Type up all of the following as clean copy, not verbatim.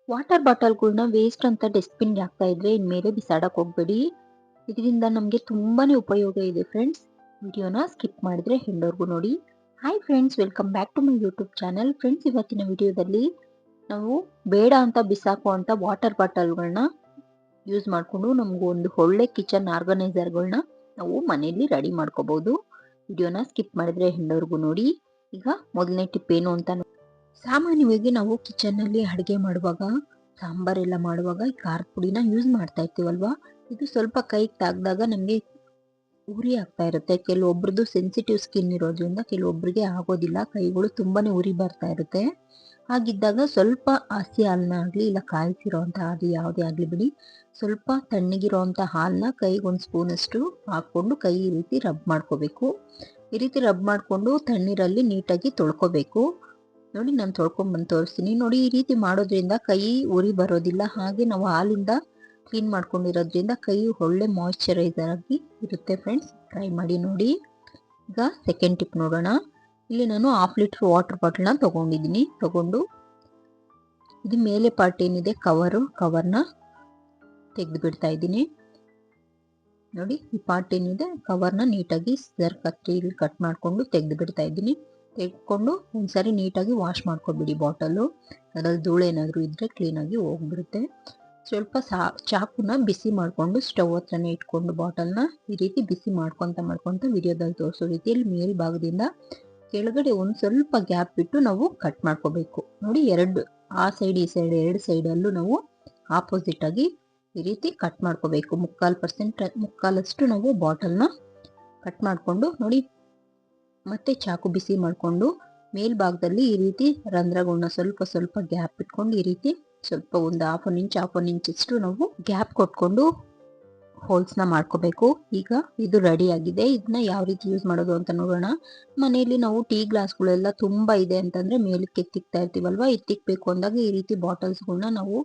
Water ಬಾಟಲ್‌ಗಳ್ನ waste ಅಂತ ಡಸ್ಟ್‌ಬಿನ್‌ಗೆ ಹಾಕ್ತಾ ಇದ್ರೆ ಇನ್ಮೇಲೆ ಬಿಸಾಡಕ್ ಹೋಗ್ಬೇಡಿ. ಇದರಿಂದ ನಮ್ಗೆ ತುಂಬಾನೇ ಉಪಯೋಗ ಇದೆ ಫ್ರೆಂಡ್ಸ್. ವಿಡಿಯೋನ ಸ್ಕಿಪ್ ಮಾಡಿದ್ರೆ ಎಂಡ್‌ವರೆಗೂ ನೋಡಿ. Hi friends, welcome back to my YouTube channel. Friends, ಇವತ್ತಿನ ವಿಡಿಯೋದಲ್ಲಿ ನಾವು ಬೇಡ ಅಂತ ಬಿಸಾಕುವಂತ ವಾಟರ್ ಬಾಟಲ್‌ಗಳ್ನ ಯೂಸ್ ಮಾಡ್ಕೊಂಡು ನಮ್ಗೆ ಒಂದು ಒಳ್ಳೆ ಕಿಚನ್ ಆರ್ಗನೈಸರ್‌ಗಳ್ನ ನಾವು ಮನೆಯಲ್ಲಿ ರೆಡಿ ಮಾಡ್ಕೋಬಹುದು. ವಿಡಿಯೋನ ಸ್ಕಿಪ್ ಮಾಡಿದ್ರೆ ಎಂಡ್‌ವರೆಗೂ ನೋಡಿ. ಈಗ ಮೊದಲನೇ ಟಿಪ್ ಏನು ಅಂತ ಸಾಮಾನ್ಯವಾಗಿ ನಾವು ಕಿಚನ್ನಲ್ಲಿ ಅಡುಗೆ ಮಾಡುವಾಗ, ಸಾಂಬಾರೆಲ್ಲ ಮಾಡುವಾಗ ಖಾರದ ಪುಡಿನ ಯೂಸ್ ಮಾಡ್ತಾ ಇರ್ತೀವಲ್ವಾ? ಇದು ಸ್ವಲ್ಪ ಕೈಗೆ ತಾಗ್ದಾಗ ನಮಗೆ ಉರಿ ಆಗ್ತಾ ಇರುತ್ತೆ. ಕೆಲವೊಬ್ರದ್ದು ಸೆನ್ಸಿಟಿವ್ ಸ್ಕಿನ್ ಇರೋದ್ರಿಂದ ಕೆಲವೊಬ್ರಿಗೆ ಆಗೋದಿಲ್ಲ. ಕೈಗಳು ತುಂಬಾನೇ ಉರಿ ಬರ್ತಾ ಇರುತ್ತೆ. ಹಾಗಿದ್ದಾಗ ಸ್ವಲ್ಪ ಹಸಿ ಹಾಲನ್ನ ಆಗಲಿ ಇಲ್ಲ ಕಾಯಿಸಿರೋಂಥ ಹಾಲು ಯಾವುದೇ ಆಗಲಿ ಬಿಡಿ, ಸ್ವಲ್ಪ ತಣ್ಣಗಿರೋಂಥ ಹಾಲನ್ನ ಕೈಗೆ ಒಂದು ಸ್ಪೂನಷ್ಟು ಹಾಕ್ಕೊಂಡು ಕೈ ಈ ರೀತಿ ರಬ್ ಮಾಡ್ಕೋಬೇಕು. ಈ ರೀತಿ ರಬ್ ಮಾಡಿಕೊಂಡು ತಣ್ಣೀರಲ್ಲಿ ನೀಟಾಗಿ ತೊಳ್ಕೊಬೇಕು. ನೋಡಿ, ನಾನು ತೊಳ್ಕೊಂಡ್ಬಂದು ತೋರಿಸ್ತೀನಿ. ನೋಡಿ, ಈ ರೀತಿ ಮಾಡೋದ್ರಿಂದ ಕೈ ಉರಿ ಬರೋದಿಲ್ಲ. ಹಾಗೆ ನಾವು ಹಾಲಿಂದ ಕ್ಲೀನ್ ಮಾಡ್ಕೊಂಡಿರೋದ್ರಿಂದ ಕೈ ಒಳ್ಳೆ ಮಾಯಿಶ್ಚರೈಸರ್ ಆಗಿ ಇರುತ್ತೆ ಫ್ರೆಂಡ್ಸ್. ಟ್ರೈ ಮಾಡಿ ನೋಡಿ. ಈಗ ಸೆಕೆಂಡ್ ಟಿಪ್ ನೋಡೋಣ. ಇಲ್ಲಿ ನಾನು 1/2 ಲೀಟರ್ ವಾಟರ್ ಬಾಟಲ್ನ ತಗೊಂಡಿದ್ದೀನಿ. ತಗೊಂಡು ಇದು ಮೇಲೆ ಪಾರ್ಟ್ ಏನಿದೆ ಕವರ್ನ ತೆಗೆದು ಬಿಡ್ತಾ ಇದ್ದೀನಿ. ನೋಡಿ, ಈ ಪಾರ್ಟ್ ಏನಿದೆ ಕವರ್ನ ನೀಟಾಗಿ ಸಿಸರ್ ಕತ್ತಿಯಲ್ಲಿ ಕಟ್ ಮಾಡಿಕೊಂಡು ತೆಗೆದು ಬಿಡ್ತಾ ಇದ್ದೀನಿ. ತೆಗೆದುಕೊಂಡು ಒಂದ್ಸರಿ ನೀಟಾಗಿ ವಾಶ್ ಮಾಡ್ಕೊಬಿಡಿ ಬಾಟಲು. ಅದರಲ್ಲಿ ಧೂಳು ಏನಾದರೂ ಇದ್ದರೆ ಕ್ಲೀನಾಗಿ ಹೋಗ್ಬಿಡುತ್ತೆ. ಸ್ವಲ್ಪ ಚಾಕುನ ಬಿಸಿ ಮಾಡಿಕೊಂಡು ಸ್ಟವ್ ಹತ್ರನೇ ಇಟ್ಕೊಂಡು ಬಾಟಲ್ನ ಈ ರೀತಿ ಬಿಸಿ ಮಾಡ್ಕೊತ ವಿಡಿಯೋದಲ್ಲಿ ತೋರಿಸೋ ರೀತಿಯಲ್ಲಿ ಮೇಲ್ಭಾಗದಿಂದ ಕೆಳಗಡೆ ಒಂದು ಸ್ವಲ್ಪ ಗ್ಯಾಪ್ ಬಿಟ್ಟು ನಾವು ಕಟ್ ಮಾಡ್ಕೋಬೇಕು. ನೋಡಿ, ಆ ಸೈಡ್ ಈ ಸೈಡ್ ಎರಡು ಸೈಡಲ್ಲೂ ನಾವು ಆಪೋಸಿಟ್ ಆಗಿ ಈ ರೀತಿ ಕಟ್ ಮಾಡ್ಕೋಬೇಕು. 3/4% ನಾವು ಬಾಟಲ್ನ ಕಟ್ ಮಾಡಿಕೊಂಡು ನೋಡಿ, ಮತ್ತೆ ಚಾಕು ಬಿಸಿ ಮಾಡಿಕೊಂಡು ಮೇಲ್ಭಾಗದಲ್ಲಿ ಈ ರೀತಿ ರಂಧ್ರಗಳನ್ನ ಸ್ವಲ್ಪ ಗ್ಯಾಪ್ ಇಟ್ಕೊಂಡು ಈ ರೀತಿ ಸ್ವಲ್ಪ ಒಂದು 1/2 ಇಂಚ್ ಅಷ್ಟು ನಾವು ಗ್ಯಾಪ್ ಕೊಟ್ಕೊಂಡು ಹೋಲ್ಸ್ನ ಮಾಡ್ಕೋಬೇಕು. ಈಗ ಇದು ರೆಡಿ ಆಗಿದೆ. ಇದನ್ನ ಯಾವ ರೀತಿ ಯೂಸ್ ಮಾಡೋದು ಅಂತ ನೋಡೋಣ. ಮನೆಯಲ್ಲಿ ನಾವು ಟೀ ಗ್ಲಾಸ್ಗಳೆಲ್ಲ ತುಂಬಾ ಇದೆ ಅಂತಂದ್ರೆ ಮೇಲಕ್ಕೆ ಎತ್ತಿಕ್ತಾ ಇರ್ತೀವಲ್ವಾ, ಎತ್ತಿಕ್ಬೇಕು ಅಂದಾಗ ಈ ರೀತಿ ಬಾಟಲ್ಸ್ಗಳನ್ನ ನಾವು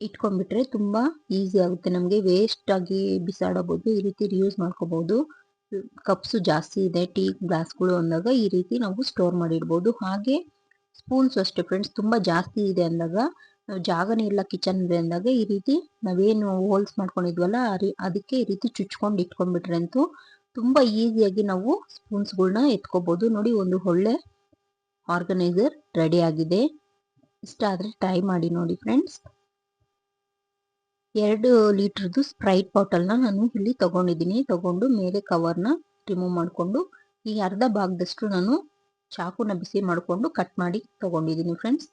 ಇಟ್ಕೊಂಡ್ಬಿಟ್ರೆ ತುಂಬಾ ಈಸಿ ಆಗುತ್ತೆ. ನಮಗೆ ವೇಸ್ಟ್ ಆಗಿ ಬಿಸಾಡೋ ಬದಲು ಈ ರೀತಿ ರಿಯೂಸ್ ಮಾಡ್ಕೋಬಹುದು. ಕಪ್ಸು ಜಾಸ್ತಿ ಇದೆ ಟೀ ಗ್ಲಾಸ್ಗಳು ಅಂದಾಗ ಈ ರೀತಿ ನಾವು ಸ್ಟೋರ್ ಮಾಡಿಡ್ಬೋದು. ಹಾಗೆ ಸ್ಪೂನ್ಸ್ ಅಷ್ಟೇ ಫ್ರೆಂಡ್ಸ್, ತುಂಬಾ ಜಾಸ್ತಿ ಇದೆ ಅಂದಾಗ, ನಾವು ಜಾಗನೇ ಇಲ್ಲ ಕಿಚನ್ ಅಂದಾಗ ಈ ರೀತಿ ನಾವೇನು ಹೋಲ್ಸ್ ಮಾಡ್ಕೊಂಡಿದ್ವಲ್ಲ ಅದಕ್ಕೆ ಈ ರೀತಿ ಚುಚ್ಕೊಂಡು ಇಟ್ಕೊಂಡ್ಬಿಟ್ರೆ ಅಂತೂ ತುಂಬಾ ಈಸಿಯಾಗಿ ನಾವು ಸ್ಪೂನ್ಸ್ಗಳನ್ನ ಎತ್ಕೋಬಹುದು. ನೋಡಿ, ಒಂದು ಒಳ್ಳೆ ಆರ್ಗನೈಸರ್ ರೆಡಿ ಆಗಿದೆ. ಇಷ್ಟ ಆದ್ರೆ ಟ್ರೈ ಮಾಡಿ ನೋಡಿ ಫ್ರೆಂಡ್ಸ್. 2 ಲೀಟರ್ದು ಸ್ಪ್ರೈಟ್ ಬಾಟಲ್ನ ನಾನು ಇಲ್ಲಿ ತಗೊಂಡಿದ್ದೀನಿ. ತಗೊಂಡು ಮೇಲೆ ಕವರ್ನ ರಿಮೂವ್ ಮಾಡಿಕೊಂಡು ಈ ಅರ್ಧ ಭಾಗದಷ್ಟು ನಾನು ಚಾಕುನ ಬಿಸಿ ಮಾಡಿಕೊಂಡು ಕಟ್ ಮಾಡಿ ತಗೊಂಡಿದ್ದೀನಿ ಫ್ರೆಂಡ್ಸ್.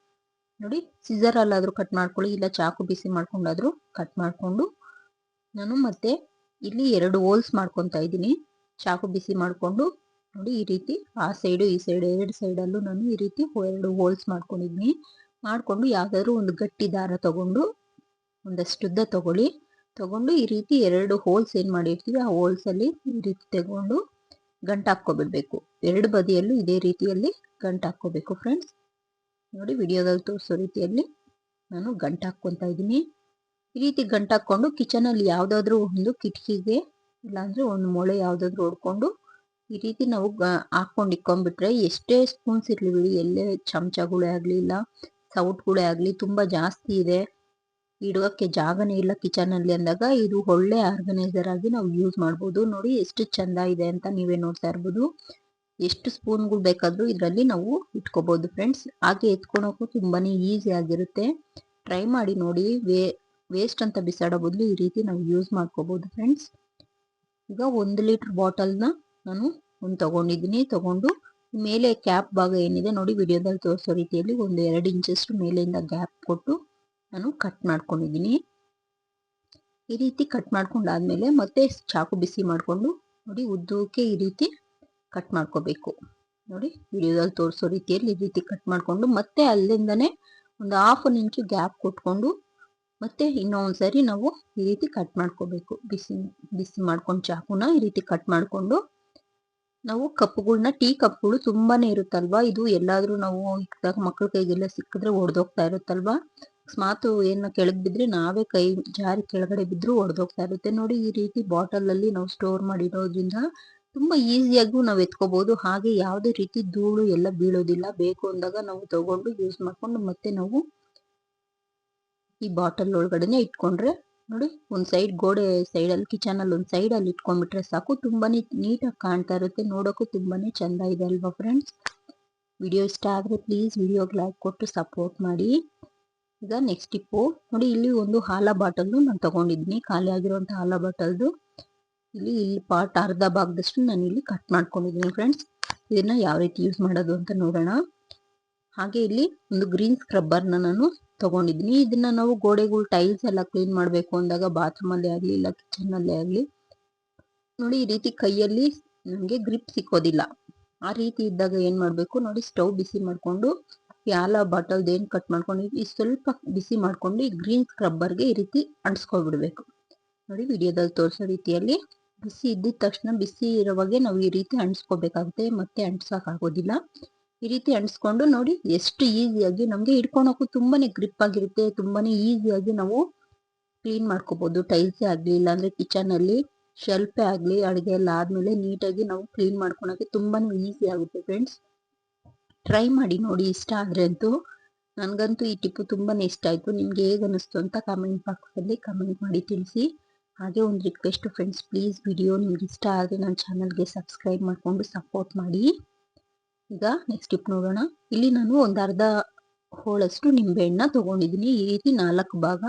ನೋಡಿ, ಸಿಸರಲ್ಲಾದರೂ ಕಟ್ ಮಾಡ್ಕೊಳ್ಳಿ, ಇಲ್ಲ ಚಾಕು ಬಿಸಿ ಮಾಡ್ಕೊಂಡಾದರೂ ಕಟ್ ಮಾಡಿಕೊಂಡು ನಾನು ಮತ್ತೆ ಇಲ್ಲಿ 2 ಹೋಲ್ಸ್ ಮಾಡ್ಕೊತಾ ಇದ್ದೀನಿ. ಚಾಕು ಬಿಸಿ ಮಾಡಿಕೊಂಡು ನೋಡಿ, ಈ ರೀತಿ ಆ ಸೈಡು ಈ ಸೈಡು 2 ಸೈಡಲ್ಲೂ ನಾನು ಈ ರೀತಿ 2 ಹೋಲ್ಸ್ ಮಾಡ್ಕೊಂಡಿದ್ದೀನಿ. ಮಾಡಿಕೊಂಡು ಯಾವುದಾದ್ರೂ ಒಂದು ಗಟ್ಟಿ ದಾರ ತಗೊಂಡು ಒಂದಷ್ಟು ಉದ್ದ ತಗೊಂಡು ಈ ರೀತಿ 2 ಹೋಲ್ಸ್ ಏನು ಮಾಡಿರ್ತೀವಿ ಆ ಹೋಲ್ಸಲ್ಲಿ ಈ ರೀತಿ ತಗೊಂಡು ಗಂಟು ಹಾಕ್ಕೊಬಿಡ್ಬೇಕು. 2 ಬದಿಯಲ್ಲೂ ಇದೇ ರೀತಿಯಲ್ಲಿ ಗಂಟು ಹಾಕ್ಕೋಬೇಕು ಫ್ರೆಂಡ್ಸ್. ನೋಡಿ, ವಿಡಿಯೋದಲ್ಲಿ ತೋರಿಸೋ ರೀತಿಯಲ್ಲಿ ನಾನು ಗಂಟು ಹಾಕ್ಕೊತಾ ಇದ್ದೀನಿ. ಈ ರೀತಿ ಗಂಟು ಹಾಕ್ಕೊಂಡು ಕಿಚನಲ್ಲಿ ಯಾವುದಾದ್ರೂ ಒಂದು ಕಿಟಕಿಗೆ ಇಲ್ಲಾಂದ್ರೆ ಒಂದು ಮೊಳೆ ಯಾವುದಾದ್ರೂ ಹೊಡ್ಕೊಂಡು ಈ ರೀತಿ ನಾವು ಹಾಕ್ಕೊಂಡು ಇಕ್ಕೊಂಡ್ಬಿಟ್ರೆ ಎಷ್ಟೇ ಸ್ಪೂನ್ಸ್ ಇರಲಿ ಬಿಡಿ, ಎಲ್ಲೇ ಚಮಚಗಳೇ ಆಗಲಿ ಇಲ್ಲ ಸೌಟ್ಗಳೇ ಆಗಲಿ ತುಂಬ ಜಾಸ್ತಿ ಇದೆ, ಇಡೋಕ್ಕೆ ಜಾಗನೇ ಇಲ್ಲ ಕಿಚನಲ್ಲಿ ಅಂದಾಗ ಇದು ಒಳ್ಳೆ ಆರ್ಗನೈಸರ್ ಆಗಿ ನಾವು ಯೂಸ್ ಮಾಡ್ಬೋದು. ನೋಡಿ, ಎಷ್ಟು ಚಂದ ಇದೆ ಅಂತ ನೀವೇ ನೋಡ್ತಾ ಇರ್ಬೋದು. ಎಷ್ಟು ಸ್ಪೂನ್ಗಳು ಬೇಕಾದರೂ ಇದರಲ್ಲಿ ನಾವು ಇಟ್ಕೋಬಹುದು ಫ್ರೆಂಡ್ಸ್. ಹಾಗೆ ಎತ್ಕೊಳಕ್ಕೂ ತುಂಬಾನೇ ಈಸಿ ಆಗಿರುತ್ತೆ. ಟ್ರೈ ಮಾಡಿ ನೋಡಿ. ವೇಸ್ಟ್ ಅಂತ ಬಿಸಾಡೋ ಬದಲು ಈ ರೀತಿ ನಾವು ಯೂಸ್ ಮಾಡ್ಕೋಬಹುದು ಫ್ರೆಂಡ್ಸ್. ಈಗ 1 ಲೀಟರ್ ಬಾಟಲ್ನ ನಾನು ತಗೊಂಡಿದ್ದೀನಿ. ತಗೊಂಡು ಮೇಲೆ ಕ್ಯಾಪ್ ಭಾಗ ಏನಿದೆ ನೋಡಿ, ವಿಡಿಯೋದಲ್ಲಿ ತೋರಿಸೋ ರೀತಿಯಲ್ಲಿ ಒಂದು 2 ಇಂಚಷ್ಟು ಮೇಲಿಂದ ಗ್ಯಾಪ್ ಕೊಟ್ಟು ನಾನು ಕಟ್ ಮಾಡ್ಕೊಂಡಿದ್ದೀನಿ. ಈ ರೀತಿ ಕಟ್ ಮಾಡ್ಕೊಂಡಾದ್ಮೇಲೆ ಮತ್ತೆ ಚಾಕು ಬಿಸಿ ಮಾಡಿಕೊಂಡು ನೋಡಿ ಉದ್ದಕ್ಕೆ ಈ ರೀತಿ ಕಟ್ ಮಾಡ್ಕೋಬೇಕು. ನೋಡಿ, ವಿಡಿಯೋದಲ್ಲಿ ತೋರಿಸೋ ರೀತಿಯಲ್ಲಿ ಈ ರೀತಿ ಕಟ್ ಮಾಡಿಕೊಂಡು ಮತ್ತೆ ಅಲ್ಲಿಂದನೇ ಒಂದು 1/2 ಇಂಚು ಗ್ಯಾಪ್ ಕೊಟ್ಕೊಂಡು ಮತ್ತೆ ಇನ್ನೊಂದ್ಸರಿ ನಾವು ಈ ರೀತಿ ಕಟ್ ಮಾಡ್ಕೋಬೇಕು. ಬಿಸಿ ಮಾಡ್ಕೊಂಡು ಚಾಕುನ ಈ ರೀತಿ ಕಟ್ ಮಾಡಿಕೊಂಡು ನಾವು ಕಪ್ಗಳನ್ನ, ಟೀ ಕಪ್ಗಳು ತುಂಬಾನೇ ಇರುತ್ತಲ್ವಾ, ಇದು ಎಲ್ಲಾದ್ರೂ ನಾವು ಇಕ್ಕಿದಾಗ ಮಕ್ಕಳ ಕೈಗೆಲ್ಲ ಸಿಕ್ಕಿದ್ರೆ ಒಡೆದೋಗ್ತಾ ಇರುತ್ತಲ್ವಾ, ಅಕಸ್ಮಾತ್ ಏನು ಕೆಳಗೆ ಬಿದ್ದರೆ ನಾವೇ ಕೈ ಜಾರಿ ಕೆಳಗಡೆ ಬಿದ್ದರೂ ಒಡೆದೋಗ್ತಾ ಇರುತ್ತೆ. ನೋಡಿ, ಈ ರೀತಿ ಬಾಟಲಲ್ಲಿ ನಾವು ಸ್ಟೋರ್ ಮಾಡಿರೋದ್ರಿಂದ ತುಂಬ ಈಸಿಯಾಗೂ ನಾವು ಎತ್ಕೋಬಹುದು. ಹಾಗೆ ಯಾವುದೇ ರೀತಿ ಧೂಳು ಎಲ್ಲ ಬೀಳೋದಿಲ್ಲ. ಬೇಕು ಅಂದಾಗ ನಾವು ತಗೊಂಡು ಯೂಸ್ ಮಾಡಿಕೊಂಡು ಮತ್ತೆ ನಾವು ಈ ಬಾಟಲ್ ಒಳಗಡೆನೆ ಇಟ್ಕೊಂಡ್ರೆ ನೋಡಿ, ಒಂದು ಸೈಡ್ ಗೋಡೆ ಸೈಡಲ್ಲಿ ಕಿಚನಲ್ಲಿ ಒಂದು ಸೈಡಲ್ಲಿ ಇಟ್ಕೊಂಡ್ಬಿಟ್ರೆ ಸಾಕು, ತುಂಬಾನೇ ನೀಟಾಗಿ ಕಾಣ್ತಾ ಇರುತ್ತೆ, ನೋಡೋಕ್ಕೂ ತುಂಬಾನೇ ಚಂದ ಇದೆ ಅಲ್ವಾ ಫ್ರೆಂಡ್ಸ್. ವಿಡಿಯೋ ಇಷ್ಟ ಆದರೆ ಪ್ಲೀಸ್ ವಿಡಿಯೋಗೆ ಲೈಕ್ ಕೊಟ್ಟು ಸಪೋರ್ಟ್ ಮಾಡಿ. ಈಗ ನೆಕ್ಸ್ಟ್ ಟಿಪ್ಪು ನೋಡಿ, ಇಲ್ಲಿ ಒಂದು ಹಾಲ ಬಾಟಲ್ನು ನಾನು ತಗೊಂಡಿದ್ದೀನಿ, ಖಾಲಿ ಆಗಿರುವಂಥ ಹಾಲ ಬಾಟಲ್ದು ಇಲ್ಲಿ ಪಾರ್ಟ್ ಅರ್ಧ ಭಾಗದಷ್ಟು ನಾನು ಇಲ್ಲಿ ಕಟ್ ಮಾಡ್ಕೊಂಡಿದ್ದೀನಿ ಫ್ರೆಂಡ್ಸ್. ಇದನ್ನ ಯಾವ ರೀತಿ ಯೂಸ್ ಮಾಡೋದು ಅಂತ ನೋಡೋಣ. ಹಾಗೆ ಇಲ್ಲಿ ಒಂದು ಗ್ರೀನ್ ಸ್ಕ್ರಬ್ಬರ್ನ ನಾನು ತಗೊಂಡಿದ್ದೀನಿ. ಇದನ್ನ ನಾವು ಗೋಡೆಗಳು ಟೈಲ್ಸ್ ಎಲ್ಲ ಕ್ಲೀನ್ ಮಾಡಬೇಕು ಅಂದಾಗ ಬಾತ್ರೂಮಲ್ಲೇ ಆಗಲಿ ಇಲ್ಲ ಕಿಚನ್ನಲ್ಲೇ ಆಗಲಿ ನೋಡಿ, ಈ ರೀತಿ ಕೈಯಲ್ಲಿ ನಮಗೆ ಗ್ರಿಪ್ ಸಿಕ್ಕೋದಿಲ್ಲ. ಆ ರೀತಿ ಇದ್ದಾಗ ಏನು ಮಾಡಬೇಕು ನೋಡಿ, ಸ್ಟವ್ ಬಿಸಿ ಮಾಡಿಕೊಂಡು ಈ ಹಾಲ ಬಾಟಲ್ದು ಏನು ಕಟ್ ಮಾಡ್ಕೊಂಡಿದ್ವಿ ಸ್ವಲ್ಪ ಬಿಸಿ ಮಾಡಿಕೊಂಡು ಈ ಗ್ರೀನ್ ಸ್ಕ್ರಬ್ಬರ್ಗೆ ಈ ರೀತಿ ಅಂಟಿಸ್ಕೊಬಿಡ್ಬೇಕು. ನೋಡಿ, ವಿಡಿಯೋದಲ್ಲಿ ತೋರಿಸೋ ರೀತಿಯಲ್ಲಿ ಬಿಸಿ ಇದ್ದಿದ ತಕ್ಷಣ ಬಿಸಿ ಇರೋವಾಗೆ ನಾವು ಈ ರೀತಿ ಅಂಟಿಸ್ಕೋಬೇಕಾಗುತ್ತೆ, ಮತ್ತೆ ಅಂಟಿಸೋಕ್ಕಾಗೋದಿಲ್ಲ. ಈ ರೀತಿ ಅಂಟಿಸ್ಕೊಂಡು ನೋಡಿ ಎಷ್ಟು ಈಸಿಯಾಗಿ ನಮಗೆ ಹಿಡ್ಕೊಳಕ್ಕೂ ತುಂಬಾನೇ ಗ್ರಿಪ್ ಆಗಿರುತ್ತೆ, ತುಂಬಾನೇ ಈಸಿಯಾಗಿ ನಾವು ಕ್ಲೀನ್ ಮಾಡ್ಕೋಬಹುದು. ಟೈಲ್ಸೇ ಆಗಲಿ ಇಲ್ಲಾಂದ್ರೆ ಕಿಚನಲ್ಲಿ ಶೆಲ್ಫೇ ಆಗಲಿ, ಅಡುಗೆ ಎಲ್ಲ ಆದಮೇಲೆ ನೀಟಾಗಿ ನಾವು ಕ್ಲೀನ್ ಮಾಡ್ಕೊಳಕ್ಕೆ ತುಂಬಾನೇ ಈಸಿ ಆಗುತ್ತೆ ಫ್ರೆಂಡ್ಸ್. ಟ್ರೈ ಮಾಡಿ ನೋಡಿ, ಇಷ್ಟ ಆದರೆ ಅಂತೂ. ನನಗಂತೂ ಈ ಟಿಪ್ಪು ತುಂಬಾನೇ ಇಷ್ಟ ಆಯಿತು. ನಿಮ್ಗೆ ಹೇಗೆ ಅನ್ನಿಸ್ತು ಅಂತ ಕಾಮೆಂಟ್ ಬಾಕ್ಸಲ್ಲಿ ಕಮೆಂಟ್ ಮಾಡಿ ತಿಳಿಸಿ. ಹಾಗೆ ಒಂದು ರಿಕ್ವೆಸ್ಟ್ ಫ್ರೆಂಡ್ಸ್, ಪ್ಲೀಸ್ ವಿಡಿಯೋ ನಿಮ್ಗೆ ಇಷ್ಟ ಆದರೆ ನನ್ನ ಚಾನಲ್ಗೆ ಸಬ್ಸ್ಕ್ರೈಬ್ ಮಾಡಿಕೊಂಡು ಸಪೋರ್ಟ್ ಮಾಡಿ. ಈಗ ನೆಕ್ಸ್ಟ್ ಟಿಪ್ ನೋಡೋಣ. ಇಲ್ಲಿ ನಾನು ಒಂದು ಅರ್ಧ ಹೋಳಷ್ಟು ನಿಂಬೆಹಣ್ಣನ್ನ ತಗೊಂಡಿದ್ದೀನಿ. ಈ ರೀತಿ 4 ಭಾಗ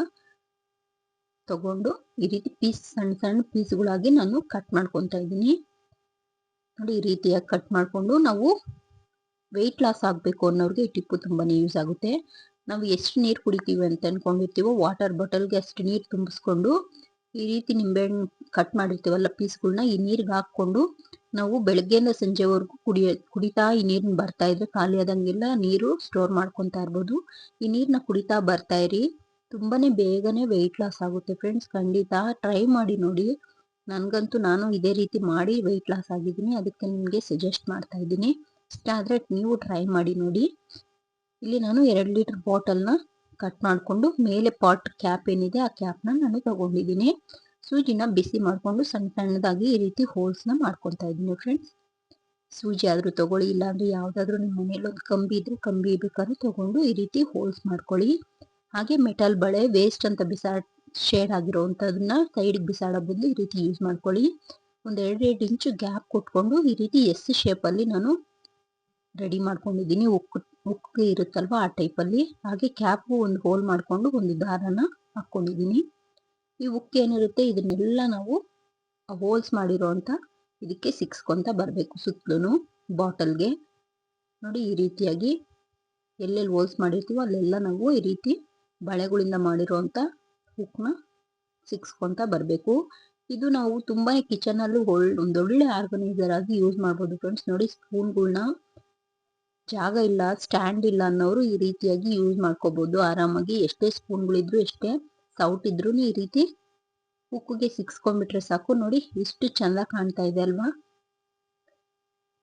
ತಗೊಂಡು ಈ ರೀತಿ ಸಣ್ಣ ಸಣ್ಣ ಪೀಸ್ಗಳಾಗಿ ನಾನು ಕಟ್ ಮಾಡ್ಕೊತಾ ಇದ್ದೀನಿ. ನೋಡಿ, ಈ ರೀತಿಯಾಗಿ ಕಟ್ ಮಾಡಿಕೊಂಡು ನಾವು ವೆಯ್ಟ್ ಲಾಸ್ ಆಗಬೇಕು ಅನ್ನೋರಿಗೆ ಈ ಟಿಪ್ಪು ತುಂಬಾನೇ ಯೂಸ್ ಆಗುತ್ತೆ. ನಾವು ಎಷ್ಟು ನೀರು ಕುಡಿತೀವಿ ಅಂತ ಅನ್ಕೊಂಡಿರ್ತೀವೋ ವಾಟರ್ ಬಾಟಲ್ಗೆ ಅಷ್ಟು ನೀರು ತುಂಬಿಸ್ಕೊಂಡು ಈ ರೀತಿ ನಿಂಬೆಹಣ್ಣು ಕಟ್ ಮಾಡಿರ್ತೀವಲ್ಲ ಪೀಸ್ಗಳನ್ನ ಈ ನೀರಿಗೆ ಹಾಕ್ಕೊಂಡು ನಾವು ಬೆಳಗ್ಗೆಯಿಂದ ಸಂಜೆವರೆಗೂ ಕುಡಿತಾ ಈ ನೀರನ್ನ ಬರ್ತಾ ಇದ್ರೆ ಖಾಲಿ ಆದಂಗೆಲ್ಲ ನೀರು ಸ್ಟೋರ್ ಮಾಡ್ಕೊತಾ ಇರ್ಬೋದು. ಈ ನೀರನ್ನ ಕುಡಿತಾ ಬರ್ತಾ ಇರಿ, ತುಂಬಾನೇ ಬೇಗನೆ ವೆಯ್ಟ್ ಲಾಸ್ ಆಗುತ್ತೆ ಫ್ರೆಂಡ್ಸ್. ಖಂಡಿತ ಟ್ರೈ ಮಾಡಿ ನೋಡಿ. ನನಗಂತೂ ನಾನು ಇದೇ ರೀತಿ ಮಾಡಿ ವೆಯ್ಟ್ ಲಾಸ್ ಆಗಿದ್ದೀನಿ, ಅದಕ್ಕೆ ನಿಮಗೆ ಸಜೆಸ್ಟ್ ಮಾಡ್ತಾ ಇದ್ದೀನಿ. ಇಷ್ಟ ಆದರೆ ನೀವು ಟ್ರೈ ಮಾಡಿ ನೋಡಿ. ಇಲ್ಲಿ ನಾನು 2 ಲೀಟರ್ ಬಾಟಲ್ನ ಕಟ್ ಮಾಡಿಕೊಂಡು ಮೇಲೆ ಪಾಟ್ ಕ್ಯಾಪ್ ಏನಿದೆ ಆ ಕ್ಯಾಪ್ನ ನಾನು ತಗೊಂಡಿದ್ದೀನಿ. ಸೂಜಿನ ಬಿಸಿ ಮಾಡಿಕೊಂಡು ಸಣ್ಣ ಸಣ್ಣದಾಗಿ ಈ ರೀತಿ ಹೋಲ್ಸ್ನ ಮಾಡ್ಕೊತಾ ಇದ್ದೀನಿ ಫ್ರೆಂಡ್ಸ್. ಸೂಜಿ ಆದರೂ ತಗೊಳ್ಳಿ, ಇಲ್ಲಾಂದ್ರೆ ಯಾವುದಾದ್ರೂ ನಿಮ್ಮ ಮನೇಲಿ ಒಂದು ಕಂಬಿ ಇದ್ರೆ ಕಂಬಿ ಬೇಕಾದ್ರೂ ತಗೊಂಡು ಈ ರೀತಿ ಹೋಲ್ಸ್ ಮಾಡ್ಕೊಳ್ಳಿ. ಹಾಗೆ ಮೆಟಲ್ ಬಳೆ ವೇಸ್ಟ್ ಅಂತ ಶೇಡ್ ಆಗಿರೋವಂಥದನ್ನ ಸೈಡ್ಗೆ ಬಿಸಾಡೋ ಬದಲು ಈ ರೀತಿ ಯೂಸ್ ಮಾಡ್ಕೊಳ್ಳಿ. ಒಂದು 2 ಇಂಚು ಗ್ಯಾಪ್ ಕೊಟ್ಕೊಂಡು ಈ ರೀತಿ ಎಸ್ ಶೇಪಲ್ಲಿ ನಾನು ರೆಡಿ ಮಾಡ್ಕೊಂಡಿದ್ದೀನಿ. ಉಕ್ಕು ಇರುತ್ತಲ್ವ ಆ ಟೈಪಲ್ಲಿ. ಹಾಗೆ ಕ್ಯಾಪು ಒಂದು ಹೋಲ್ ಮಾಡಿಕೊಂಡು ಒಂದು ದಾರನ ಹಾಕ್ಕೊಂಡಿದ್ದೀನಿ. ಈ ಉಕ್ಕು ಏನಿರುತ್ತೆ ಇದನ್ನೆಲ್ಲ ನಾವು ಹೋಲ್ಸ್ ಮಾಡಿರೋ ಅಂತ ಇದಕ್ಕೆ ಸಿಕ್ಸ್ಕೊಂತ ಬರಬೇಕು ಸುತ್ತಲೂ ಬಾಟಲ್ಗೆ. ನೋಡಿ, ಈ ರೀತಿಯಾಗಿ ಎಲ್ಲೆಲ್ಲಿ ಹೋಲ್ಸ್ ಮಾಡಿರ್ತೀವೋ ಅಲ್ಲೆಲ್ಲ ನಾವು ಈ ರೀತಿ ಬಳೆಗಳಿಂದ ಮಾಡಿರೋ ಅಂಥ ಹುಕ್ನ ಸಿಕ್ಸ್ಕೊಂತ ಬರಬೇಕು. ಇದು ನಾವು ತುಂಬಾ ಕಿಚನಲ್ಲೂ ಒಂದೊಳ್ಳೆ ಆರ್ಗನೈಸರ್ ಆಗಿ ಯೂಸ್ ಮಾಡ್ಬೋದು ಫ್ರೆಂಡ್ಸ್. ನೋಡಿ, ಸ್ಪೂನ್ಗಳನ್ನ ಜಾಗ ಇಲ್ಲ ಸ್ಟ್ಯಾಂಡ್ ಇಲ್ಲ ಅನ್ನೋರು ಈ ರೀತಿಯಾಗಿ ಯೂಸ್ ಮಾಡ್ಕೋಬಹುದು ಆರಾಮಾಗಿ. ಎಷ್ಟೇ ಸ್ಪೂನ್ಗಳಿದ್ರು ಎಷ್ಟೇ ಸೌಟ್ ಇದ್ರೂ ಈ ರೀತಿ ಉಕ್ಕಿಗೆ ಸಿಕ್ಸ್ಕೊಂಡ್ಬಿಟ್ರೆ ಸಾಕು. ನೋಡಿ, ಎಷ್ಟು ಚಂದ ಕಾಣ್ತಾ ಇದೆ ಅಲ್ವಾ.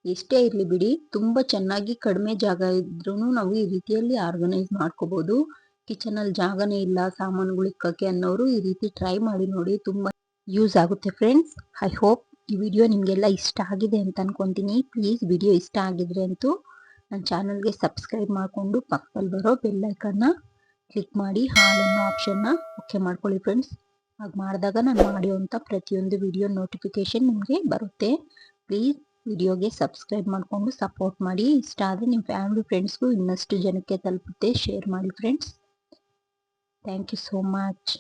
ಎಷ್ಟೇ ಇರ್ಲಿ ಬಿಡಿ, ತುಂಬಾ ಚೆನ್ನಾಗಿ ಕಡಿಮೆ ಜಾಗ ಇದ್ರೂ ನಾವು ಈ ರೀತಿಯಲ್ಲಿ ಆರ್ಗನೈಸ್ ಮಾಡ್ಕೋಬಹುದು. ಕಿಚನಲ್ಲಿ ಜಾಗನೇ ಇಲ್ಲ ಸಾಮಾನುಗಳು ಇಕ್ಕಕ್ಕೆ ಅನ್ನೋರು ಈ ರೀತಿ ಟ್ರೈ ಮಾಡಿ ನೋಡಿ, ತುಂಬಾ ಯೂಸ್ ಆಗುತ್ತೆ ಫ್ರೆಂಡ್ಸ್. ಐ ಹೋಪ್ ಈ ವಿಡಿಯೋ ನಿಮಗೆಲ್ಲ ಇಷ್ಟ ಆಗಿದೆ ಅಂತ ಅನ್ಕೊಂತೀನಿ. ಪ್ಲೀಸ್ ವಿಡಿಯೋ ಇಷ್ಟ ಆಗಿದ್ರೆ ಅಂತೂ ನನ್ನ ಚಾನಲ್ಗೆ ಸಬ್ಸ್ಕ್ರೈಬ್ ಮಾಡಿಕೊಂಡು ಪಕ್ಕದಲ್ಲಿ ಬರೋ ಬೆಲ್ ಐಕನ್ನ ಕ್ಲಿಕ್ ಮಾಡಿ ಹಾಲ್ ಅನ್ನೋ ಆಪ್ಷನ್ನ ಓಕೆ ಮಾಡ್ಕೊಳ್ಳಿ ಫ್ರೆಂಡ್ಸ್. ಹಾಗೆ ಮಾಡಿದಾಗ ನಾನು ಮಾಡಿರೋಂಥ ಪ್ರತಿಯೊಂದು ವಿಡಿಯೋ ನೋಟಿಫಿಕೇಶನ್ ನಿಮಗೆ ಬರುತ್ತೆ. ಪ್ಲೀಸ್ ವಿಡಿಯೋಗೆ ಸಬ್ಸ್ಕ್ರೈಬ್ ಮಾಡಿಕೊಂಡು ಸಪೋರ್ಟ್ ಮಾಡಿ. ಇಷ್ಟ ಆದರೆ ನಿಮ್ಮ ಫ್ಯಾಮಿಲಿ ಫ್ರೆಂಡ್ಸ್ಗೂ ಇನ್ನಷ್ಟು ಜನಕ್ಕೆ ತಲುಪುತ್ತೆ. ಶೇರ್ ಮಾಡಿ friends. Thank you so much.